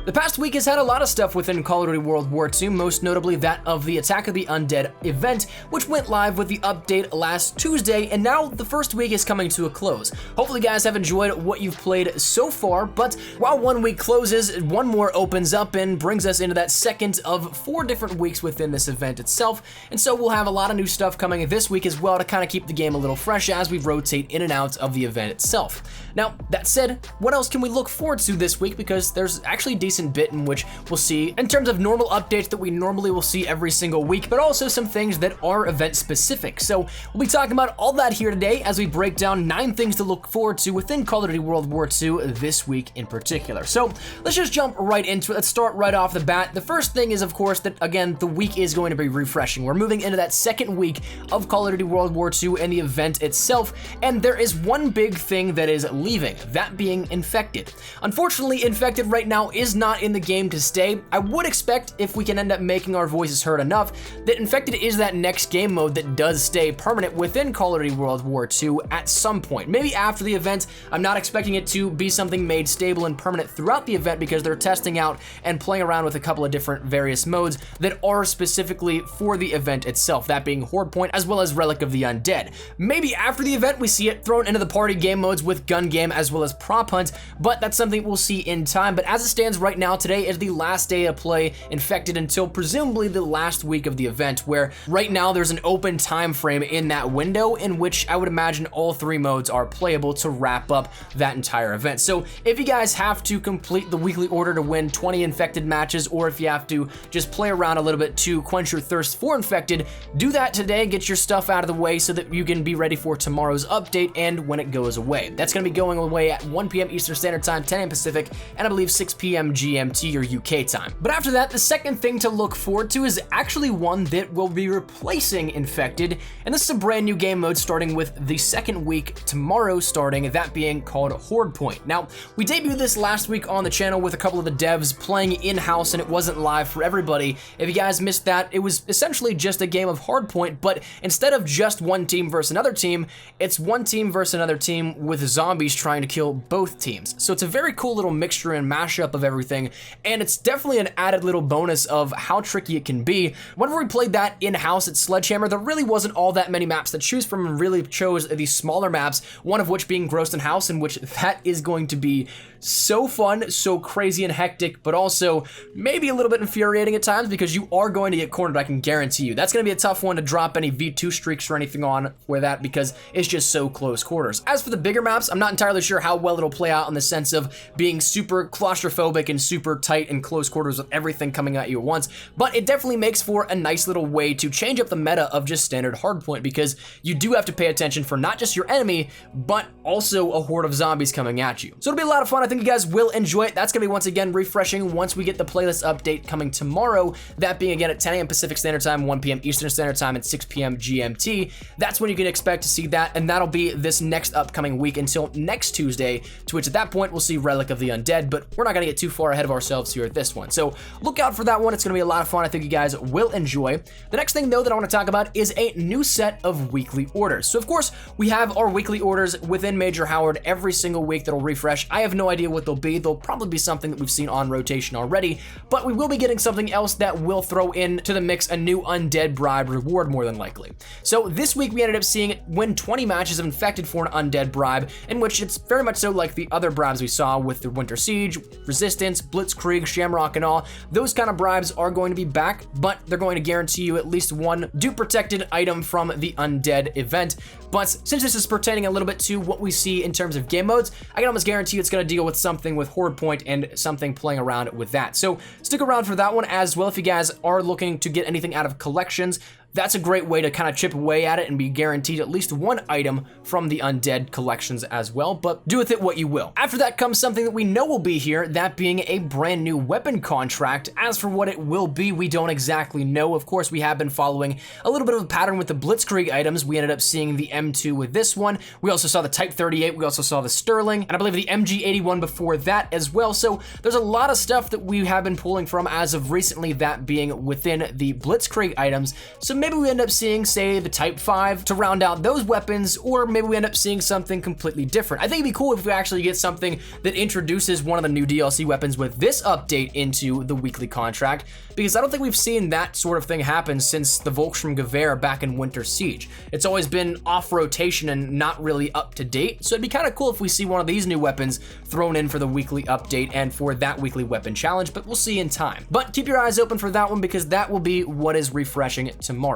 The past week has had a lot of stuff within Call of Duty World War II, most notably that of the Attack of the Undead event, which went live with the update last Tuesday, and now the first week is coming to a close. Hopefully you guys have enjoyed what you've played so far, but while 1 week closes, one more opens up and brings us into that second of 4 different weeks within this event itself, and so we'll have a lot of new stuff coming this week as well to kind of keep the game a little fresh as we rotate in and out of the event itself. Now, that said, what else can we look forward to this week? Because there's actually a decent bit in which we'll see in terms of normal updates that we normally will see every single week, but also some things that are event specific. So we'll be talking about all that here today as we break down 9 things to look forward to within Call of Duty World War II this week in particular. So let's just jump right into it. Let's start right off the bat. The first thing is, of course, that again, the week is going to be refreshing. We're moving into that second week of Call of Duty World War II and the event itself, and there is one big thing that is leaving, that being Infected. Unfortunately, Infected right now is not in the game to stay. I would expect, if we can end up making our voices heard enough, that Infected is that next game mode that does stay permanent within Call of Duty World War II at some point. Maybe after the event. I'm not expecting it to be something made stable and permanent throughout the event because they're testing out and playing around with a couple of different various modes that are specifically for the event itself, that being Horde Point as well as Relic of the Undead. Maybe after the event we see it thrown into the party game modes with Gun Game as well as Prop Hunt, but that's something we'll see in time. But as it stands right now, today is the last day to play Infected until presumably the last week of the event, where right now there's an open time frame in that window in which I would imagine all 3 modes are playable to wrap up that entire event. So if you guys have to complete the weekly order to win 20 Infected matches, or if you have to just play around a little bit to quench your thirst for Infected, do that today, get your stuff out of the way so that you can be ready for tomorrow's update and when it goes away. That's going to be going away at 1 p.m. Eastern Standard Time, 10 a.m. Pacific, and I believe 6 p.m. GMT or UK time. But after that, the second thing to look forward to is actually one that will be replacing Infected, and this is a brand new game mode starting with the second week tomorrow starting, that being called Horde Point. Now, we debuted this last week on the channel with a couple of the devs playing in-house, and it wasn't live for everybody. If you guys missed that, it was essentially just a game of Horde Point, but instead of just one team versus another team, it's one team versus another team with zombies trying to kill both teams. So it's a very cool little mixture and mashup of everything, and it's definitely an added little bonus of how tricky it can be. Whenever we played that in-house at Sledgehammer, there really wasn't all that many maps to choose from, and really chose these smaller maps, one of which being Groston House, in which that is going to be so fun, so crazy and hectic, but also maybe a little bit infuriating at times because you are going to get cornered, I can guarantee you. That's going to be a tough one to drop any V2 streaks or anything on for that because it's just so close quarters. As for the bigger maps, I'm not entirely sure how well it'll play out in the sense of being super claustrophobic and super tight and close quarters with everything coming at you at once, but it definitely makes for a nice little way to change up the meta of just standard hardpoint because you do have to pay attention for not just your enemy, but also a horde of zombies coming at you. So it'll be a lot of fun. I think you guys will enjoy it. That's going to be once again refreshing once we get the playlist update coming tomorrow, that being again at 10 a.m. Pacific Standard Time, 1 p.m. Eastern Standard Time, and 6 p.m. GMT. That's when you can expect to see that, and that'll be this next upcoming week until next Tuesday, to which at that point we'll see Relic of the Undead, but we're not going to get too far ahead of ourselves here at this one. So look out for that one. It's going to be a lot of fun. I think you guys will enjoy. The next thing though that I want to talk about is a new set of weekly orders. So of course we have our weekly orders within Major Howard every single week that'll refresh. I have no idea what they'll be. They'll probably be something that we've seen on rotation already, but we will be getting something else that will throw into the mix a new Undead Bribe reward more than likely. So this week we ended up seeing win 20 matches of Infected for an Undead Bribe, in which it's very much so like the other bribes we saw with the Winter Siege, Resistance, Blitzkrieg, Shamrock and all. Those kind of bribes are going to be back, but they're going to guarantee you at least one dupe protected item from the Undead event. But since this is pertaining a little bit to what we see in terms of game modes, I can almost guarantee it's going to deal with something with Horde Point and something playing around with that. So stick around for that one as well if you guys are looking to get anything out of collections. That's a great way to kind of chip away at it and be guaranteed at least one item from the Undead collections as well, but do with it what you will. After that comes something that we know will be here, that being a brand new weapon contract. As for what it will be, we don't exactly know. Of course, we have been following a little bit of a pattern with the Blitzkrieg items. We ended up seeing the M2 with this one. We also saw the Type 38, we also saw the Sterling, and I believe the MG81 before that as well. So there's a lot of stuff that we have been pulling from as of recently, that being within the Blitzkrieg items. So maybe we end up seeing, say, the Type 5 to round out those weapons, or maybe we end up seeing something completely different. I think it'd be cool if we actually get something that introduces one of the new DLC weapons with this update into the weekly contract, because I don't think we've seen that sort of thing happen since the Volkssturmgewehr back in Winter Siege. It's always been off rotation and not really up to date, so it'd be kind of cool if we see one of these new weapons thrown in for the weekly update and for that weekly weapon challenge, but we'll see in time. But keep your eyes open for that one, because that will be what is refreshing tomorrow.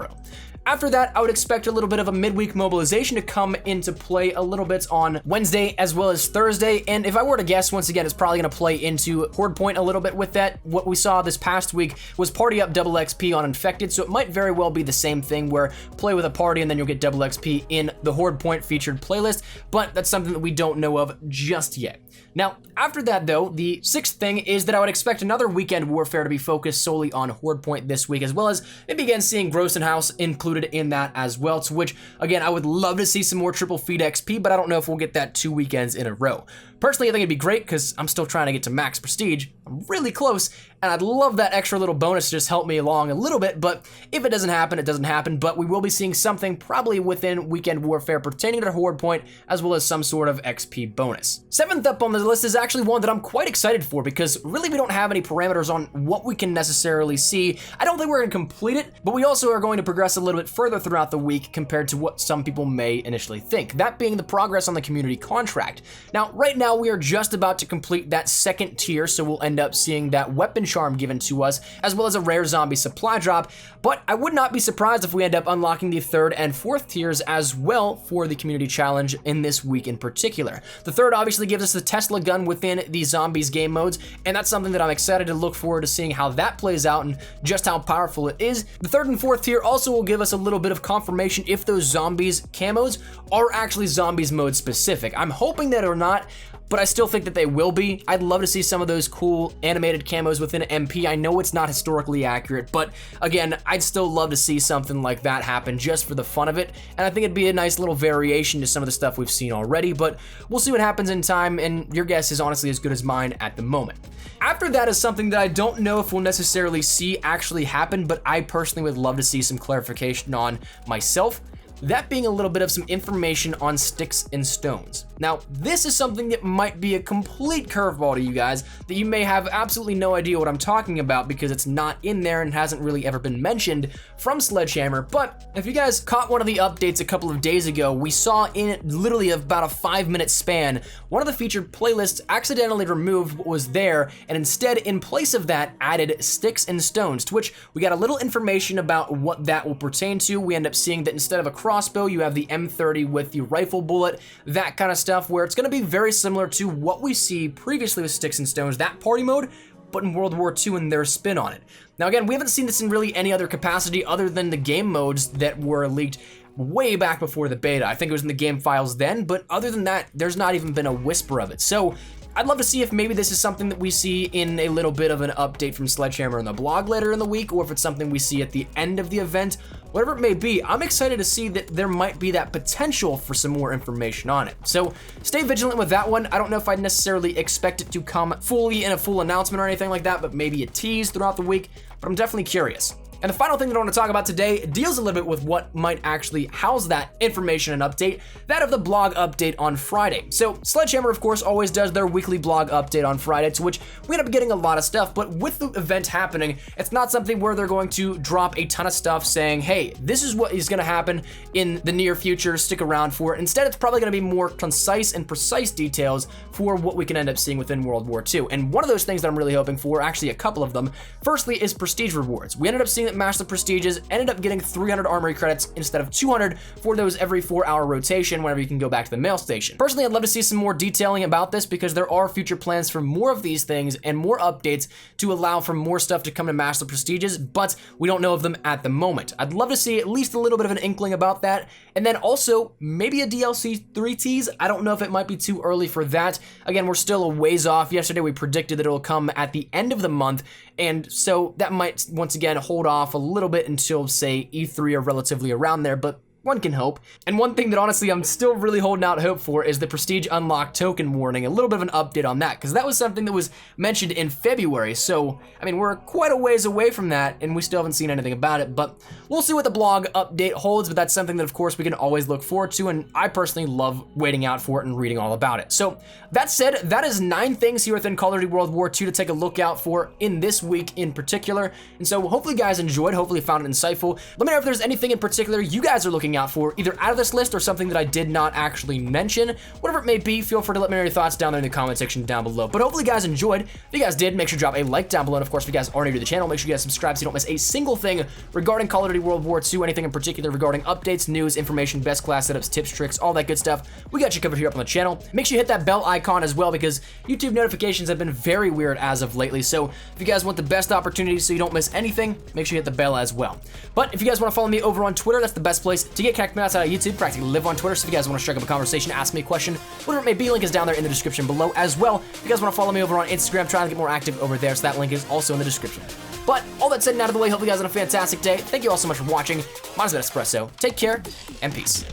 After that, I would expect a little bit of a midweek mobilization to come into play a little bit on Wednesday as well as Thursday. And if I were to guess, once again, it's probably going to play into Horde Point a little bit with that. What we saw this past week was party up double XP on Infected, so it might very well be the same thing where play with a party and then you'll get double XP in the Horde Point featured playlist, but that's something that we don't know of just yet. Now, after that though, the sixth thing is that I would expect another weekend warfare to be focused solely on Horde Point this week, as well as maybe again seeing Grossenhaus included in that as well, to which, again, I would love to see some more triple feed XP, but I don't know if we'll get that 2 weekends in a row. Personally, I think it'd be great because I'm still trying to get to max prestige. I'm really close, and I'd love that extra little bonus to just help me along a little bit, but if it doesn't happen, it doesn't happen, but we will be seeing something probably within Weekend Warfare pertaining to Horde Point, as well as some sort of XP bonus. Seventh up on the list is actually one that I'm quite excited for, because really we don't have any parameters on what we can necessarily see. I don't think we're going to complete it, but we also are going to progress a little bit further throughout the week compared to what some people may initially think, that being the progress on the community contract. Now, right now, we are just about to complete that second tier, so we'll end up seeing that weapon charm given to us, as well as a rare zombie supply drop, but I would not be surprised if we end up unlocking the third and fourth tiers as well for the community challenge in this week in particular. The third obviously gives us the Tesla gun within the zombies game modes, and that's something that I'm excited to look forward to seeing how that plays out and just how powerful it is. The third and fourth tier also will give us a little bit of confirmation if those zombies camos are actually zombies mode specific. I'm hoping that or not, but I still think that they will be. I'd love to see some of those cool animated camos within MP. I know it's not historically accurate, but again, I'd still love to see something like that happen just for the fun of it, and I think it'd be a nice little variation to some of the stuff we've seen already, but we'll see what happens in time, and your guess is honestly as good as mine at the moment. After that is something that I don't know if we'll necessarily see actually happen, but I personally would love to see some clarification on myself. That being a little bit of some information on sticks and stones. Now, this is something that might be a complete curveball to you guys, that you may have absolutely no idea what I'm talking about because it's not in there and hasn't really ever been mentioned from Sledgehammer. But if you guys caught one of the updates a couple of days ago, we saw in it literally about a 5-minute span, one of the featured playlists accidentally removed what was there and instead, in place of that, added sticks and stones, to which we got a little information about what that will pertain to. We end up seeing that instead of a crossbow, you have the M30 with the rifle bullet, that kind of stuff, where it's going to be very similar to what we see previously with Sticks and Stones, that party mode, but in World War II and their spin on it. Now again, we haven't seen this in really any other capacity other than the game modes that were leaked way back before the beta. I think it was in the game files then, but other than that, there's not even been a whisper of it. So I'd love to see if maybe this is something that we see in a little bit of an update from Sledgehammer in the blog later in the week, or if it's something we see at the end of the event. Whatever it may be, I'm excited to see that there might be that potential for some more information on it. So stay vigilant with that one. I don't know if I'd necessarily expect it to come fully in a full announcement or anything like that, but maybe a tease throughout the week, but I'm definitely curious. And the final thing that I want to talk about today deals a little bit with what might actually house that information and update, that of the blog update on Friday. So Sledgehammer, of course, always does their weekly blog update on Friday, to which we end up getting a lot of stuff, but with the event happening, it's not something where they're going to drop a ton of stuff saying, hey, this is what is going to happen in the near future, stick around for it. Instead, it's probably going to be more concise and precise details for what we can end up seeing within World War II. And one of those things that I'm really hoping for, actually a couple of them, firstly is prestige rewards. We ended up seeing that Master Prestiges ended up getting 300 armory credits instead of 200 for those every 4-hour rotation whenever you can go back to the mail station. Personally, I'd love to see some more detailing about this because there are future plans for more of these things and more updates to allow for more stuff to come to Master Prestiges, but we don't know of them at the moment. I'd love to see at least a little bit of an inkling about that, and then also maybe a DLC 3 tease. I don't know if it might be too early for that. Again, we're still a ways off. Yesterday we predicted that it'll come at the end of the month, and so that might once again hold off a little bit until, say, E3 or relatively around there, but one can hope. And one thing that honestly I'm still really holding out hope for is the Prestige Unlock token warning, a little bit of an update on that, because that was something that was mentioned in February, so, I mean, we're quite a ways away from that, and we still haven't seen anything about it, but we'll see what the blog update holds, but that's something that, of course, we can always look forward to, and I personally love waiting out for it and reading all about it. So, that said, that is 9 things here within Call of Duty World War II to take a look out for in this week in particular, and so hopefully you guys enjoyed, hopefully you found it insightful. Let me know if there's anything in particular you guys are looking out for, either out of this list or something that I did not actually mention. Whatever it may be, feel free to let me know your thoughts down there in the comment section down below. But hopefully you guys enjoyed. If you guys did, make sure to drop a like down below, and of course if you guys are new to the channel, make sure you guys subscribe so you don't miss a single thing regarding Call of Duty World War II, anything in particular regarding updates, news, information, best class setups, tips, tricks, all that good stuff. We got you covered here up on the channel. Make sure you hit that bell icon as well, because YouTube notifications have been very weird as of lately, so if you guys want the best opportunities so you don't miss anything, make sure you hit the bell as well. But if you guys want to follow me over on Twitter, that's the best place to get connected outside of YouTube. Practically live on Twitter, so if you guys want to strike up a conversation, ask me a question, whatever it may be, link is down there in the description below as well. If you guys want to follow me over on Instagram, trying to get more active over there, so that link is also in the description. But all that said and out of the way, hope you guys have a fantastic day. Thank you all so much for watching. Mine's been Espresso. Take care, and peace.